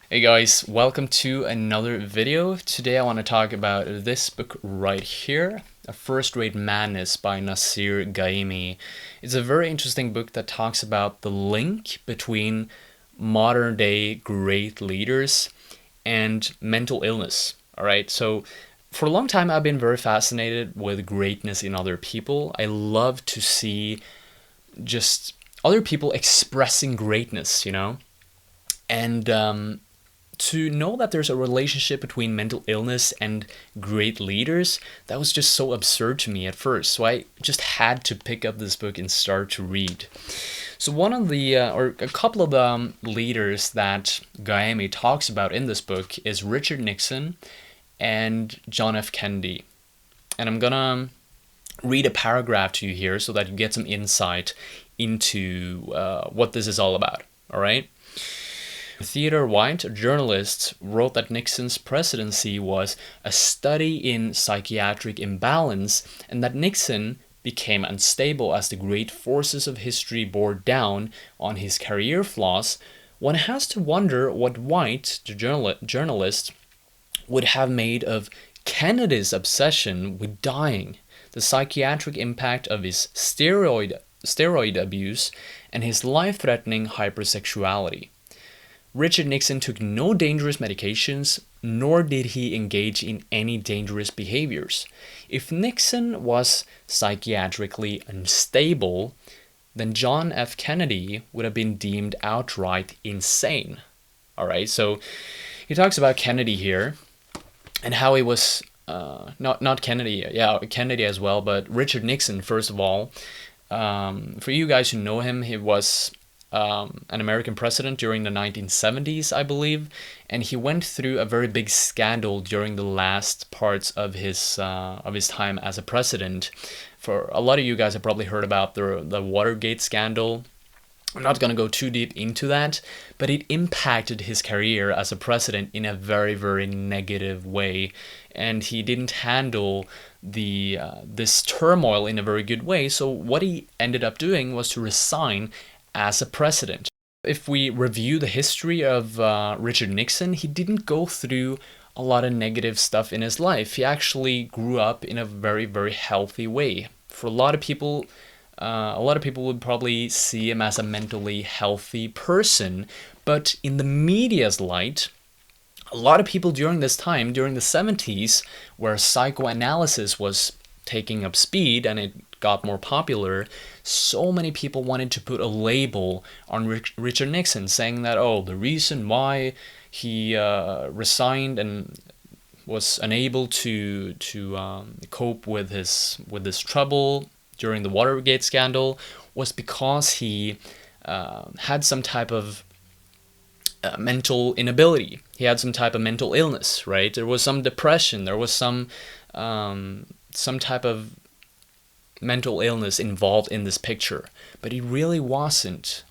Hey guys, welcome to another video. Today I want to talk about this book right here, A First-Rate Madness by Nasir Gaimi. It's a very interesting book that talks about the link between modern day great leaders and mental illness. All right, so for a long time I've been very fascinated with greatness in other people. I love to see just other people expressing greatness. And to know that there's a relationship between mental illness and great leaders, that was just so absurd to me at first. So I just had to pick up this book and start to read. So one of the, or a couple of the leaders that Gaemi talks about in this book is Richard Nixon and John F. Kennedy. And I'm gonna read a paragraph to you here so that you get some insight into what this is all about. All right. Theodore White, a journalist, wrote that Nixon's presidency was a study in psychiatric imbalance and that Nixon became unstable as the great forces of history bore down on his career flaws. One has to wonder what White, the journalist, would have made of Kennedy's obsession with dying, the psychiatric impact of his steroid abuse, and his life-threatening hypersexuality. Richard Nixon took no dangerous medications, nor did he engage in any dangerous behaviors. If Nixon was psychiatrically unstable, then John F. Kennedy would have been deemed outright insane. All right, so he talks about Kennedy here and how he was not Kennedy, yeah, Kennedy as well, but Richard Nixon first of all. For you guys who know him, he was an American president during the 1970s, I believe, and he went through a very big scandal during the last parts of his time as a president. For a lot of you guys have probably heard about the Watergate scandal. I'm not going to go too deep into that, but it impacted his career as a president in a very, very negative way, and he didn't handle this turmoil in a very good way. So what he ended up doing was to resign as a president. If we review the history of Richard Nixon, he didn't go through a lot of negative stuff in his life. He actually grew up in a very, very healthy way. For a lot of people would probably see him as a mentally healthy person, but in the media's light, a lot of people during this time, during the 70s, where psychoanalysis was taking up speed and it got more popular, so many people wanted to put a label on Richard Nixon, saying that, oh, the reason why he resigned and was unable to cope with this trouble during the Watergate scandal was because he had some type of mental inability. He had some type of mental illness, right? There was some depression. There was some type of mental illness involved in this picture, but he really wasn't.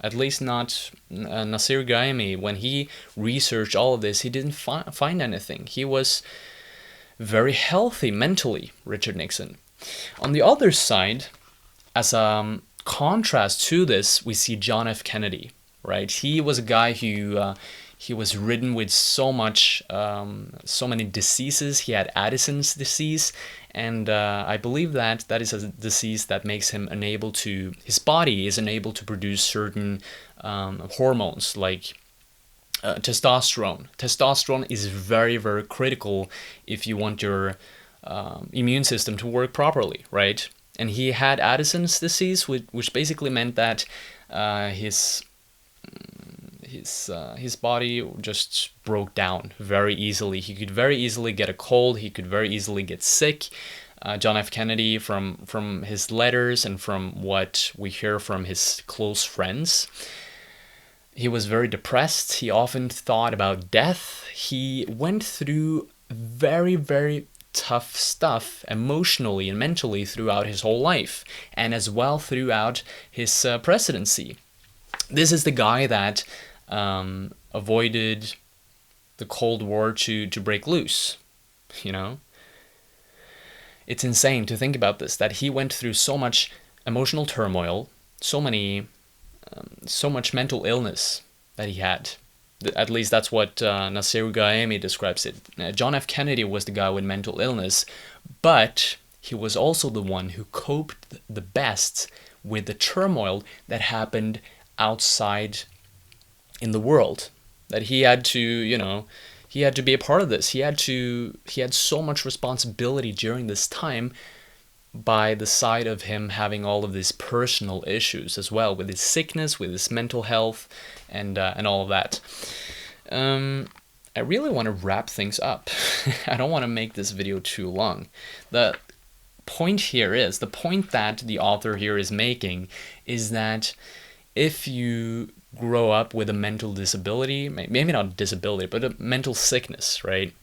At least not Nasir Gaimi. When he researched all of this, he didn't find anything. He was very healthy mentally, Richard Nixon. On the other side, as a contrast to this, we see John F. Kennedy, right? He was a guy who he was ridden with so many diseases. He had Addison's disease, and I believe that is a disease that makes him unable to, his body is unable to produce certain hormones like testosterone. Testosterone is very, very critical if you want your immune system to work properly, right? And he had Addison's disease, which basically meant that his body just broke down very easily. He could very easily get a cold. He could very easily get sick. John F. Kennedy, from his letters and from what we hear from his close friends, he was very depressed. He often thought about death. He went through very, very tough stuff emotionally and mentally throughout his whole life, and as well throughout his presidency. This is the guy that avoided the Cold War to break loose, you know? It's insane to think about this, that he went through so much emotional turmoil, so much mental illness that he had At least that's what Nasir Gaemi describes it. John F. Kennedy was the guy with mental illness, but he was also the one who coped the best with the turmoil that happened outside in the world. That he had to, he had to be a part of this. He had so much responsibility during this time, by the side of him having all of these personal issues as well, with his sickness, with his mental health, and all of that. I really want to wrap things up. I don't want to make this video too long. The point that the author here is making is that if you grow up with a mental disability, maybe not disability, but a mental sickness, right?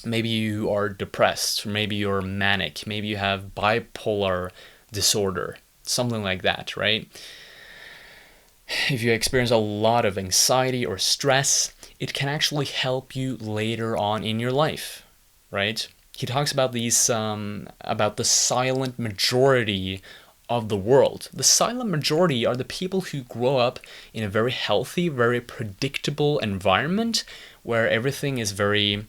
Maybe you are depressed, or maybe you're manic, maybe you have bipolar disorder, something like that, right? If you experience a lot of anxiety or stress, it can actually help you later on in your life, right? He talks about about the silent majority of the world. The silent majority are the people who grow up in a very healthy, very predictable environment where everything is very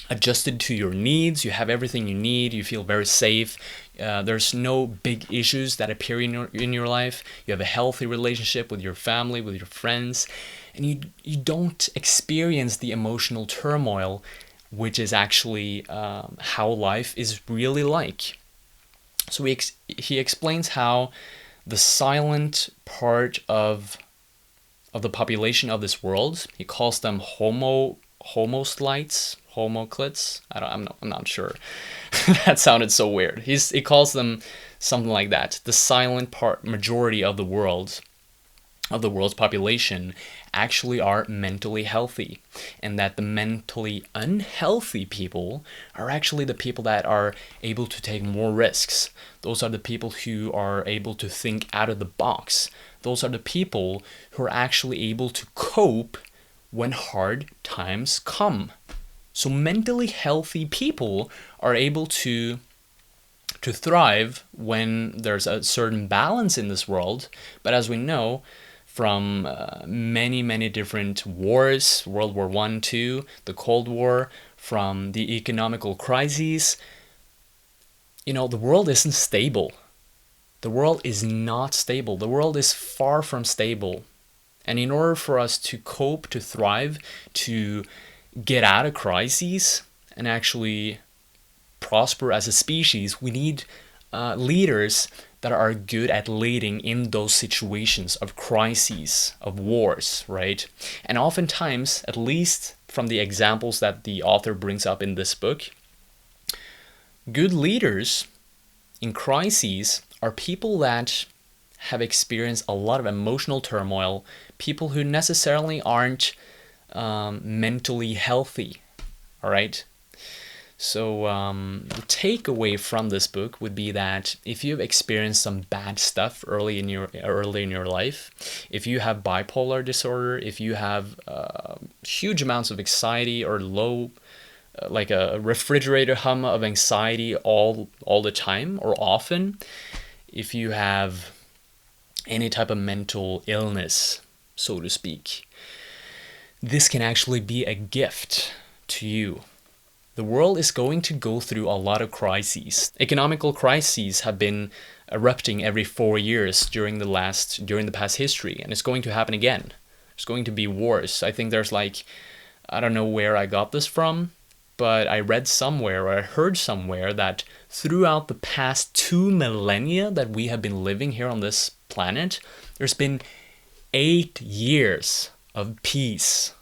adjusted to your needs. You have everything you need. You feel very safe. There's no big issues that appear in your life. You have a healthy relationship with your family, with your friends, and you don't experience the emotional turmoil, which is actually how life is really like. So he explains how the silent part of the population of this world, he calls them homoclites. I'm not sure. That sounded so weird. He calls them something like that. The silent majority of the world's population actually are mentally healthy, and that the mentally unhealthy people are actually the people that are able to take more risks. Those are the people who are able to think out of the box. Those are the people who are actually able to cope when hard times come. So mentally healthy people are able to thrive when there's a certain balance in this world. But as we know from many different wars, World War I, II, the Cold War, from the economical crises, the world isn't stable. The world is not stable. The world is far from stable. And in order for us to cope, to thrive, to get out of crises and actually prosper as a species, we need leaders that are good at leading in those situations of crises, of wars, right? And oftentimes, at least from the examples that the author brings up in this book, good leaders in crises are people that have experienced a lot of emotional turmoil, people who necessarily aren't mentally healthy. All right. So the takeaway from this book would be that if you've experienced some bad stuff early in your life, if you have bipolar disorder, if you have huge amounts of anxiety or low, like a refrigerator hum of anxiety all the time or often, if you have any type of mental illness, so to speak, this can actually be a gift to you. The world is going to go through a lot of crises. Economical crises have been erupting every 4 years during the past history, and it's going to happen again. There's going to be wars. I think there's I don't know where I got this from, but I read somewhere or I heard somewhere that throughout the past 2 millennia that we have been living here on this planet, there's been 8 years of peace.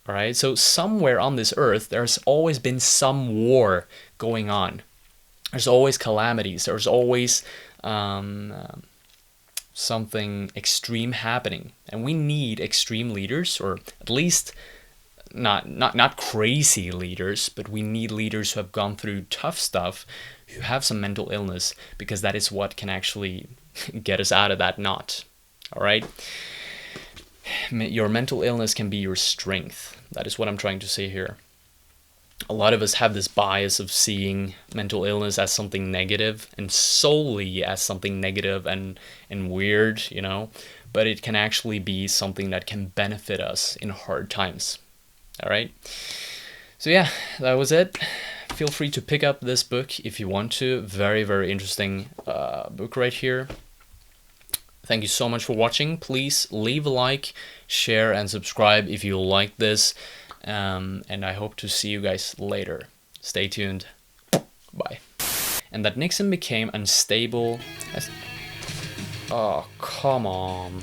All right, so somewhere on this earth, there's always been some war going on. There's always calamities. There's always something extreme happening, and we need extreme leaders, or at least not crazy leaders, but we need leaders who have gone through tough stuff, who have some mental illness, because that is what can actually get us out of that knot. All right. Your mental illness can be your strength. That is what I'm trying to say here. A lot of us have this bias of seeing mental illness as something negative, and solely as something negative and weird, but it can actually be something that can benefit us in hard times. All right. So yeah, that was it. Feel free to pick up this book if you want to. Very, very interesting book right here. Thank you so much for watching. Please leave a like, share, and subscribe if you like this. And I hope to see you guys later. Stay tuned. Bye. And that Nixon became unstable as... Oh, come on.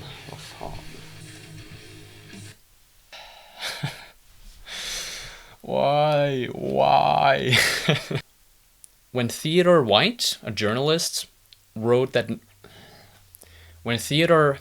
Why? When Theodore White, a journalist, wrote that... When Theodore...